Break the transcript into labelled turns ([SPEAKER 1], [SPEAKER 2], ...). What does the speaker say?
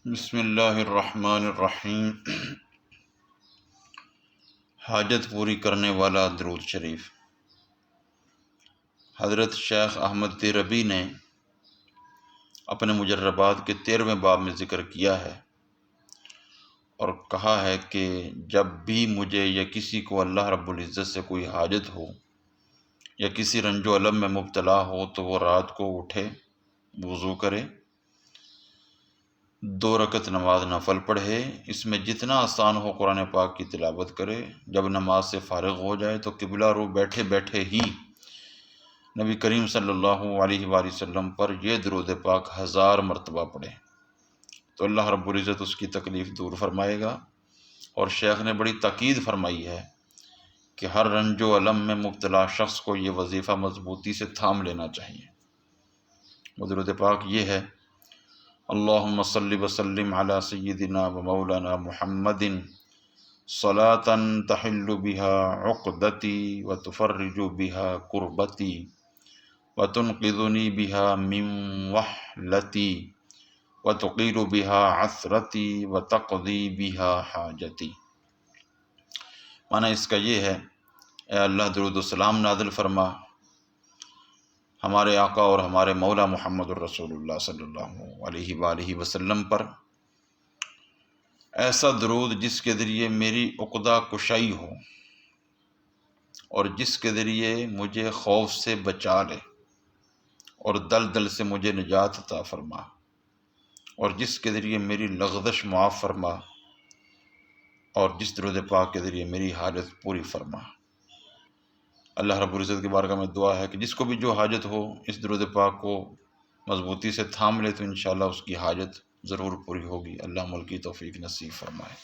[SPEAKER 1] بسم اللہ الرحمن الرحیم۔ حاجت پوری کرنے والا درود شریف۔ حضرت شیخ احمد ربی نے اپنے مجربات کے 13ویں باب میں ذکر کیا ہے اور کہا ہے کہ جب بھی مجھے یا کسی کو اللہ رب العزت سے کوئی حاجت ہو یا کسی رنج و الم میں مبتلا ہو تو وہ رات کو اٹھے، وضو کرے، 2 رکعت نماز نفل پڑھے، اس میں جتنا آسان ہو قرآن پاک کی تلاوت کرے۔ جب نماز سے فارغ ہو جائے تو قبلہ رو بیٹھے بیٹھے ہی نبی کریم صلی اللہ علیہ وآلہ وسلم پر یہ درود پاک 1000 مرتبہ پڑھے تو اللہ رب العزت اس کی تکلیف دور فرمائے گا۔ اور شیخ نے بڑی تاکید فرمائی ہے کہ ہر رنج و الم میں مبتلا شخص کو یہ وظیفہ مضبوطی سے تھام لینا چاہیے۔ وہ درود پاک یہ ہے: اللہم صلی وسلم علی سیدنا و مولانا محمد صلاة تحل بها عقدتی وتفرج بها کربتی وتنقذنی بها من وحلتی وتقیل بها عثرتی وتقضی بها حاجتی۔ معنی اس کا یہ ہے: اے اللہ درود و سلام نازل فرما ہمارے آقا اور ہمارے مولا محمد الرسول اللہ صلی اللہ علیہ وآلہ وسلم پر، ایسا درود جس کے ذریعے میری عقدہ کشائی ہو اور جس کے ذریعے مجھے خوف سے بچا لے اور دلدل سے مجھے نجات عطا فرما اور جس کے ذریعے میری لغزش معاف فرما اور جس درود پاک کے ذریعے میری حاجت پوری فرما۔ اللہ رب العزت کی بارگاہ میں دعا ہے کہ جس کو بھی جو حاجت ہو اس درود پاک کو مضبوطی سے تھام لے تو انشاءاللہ اس کی حاجت ضرور پوری ہوگی۔ اللہ عمل کی توفیق نصیب فرمائے۔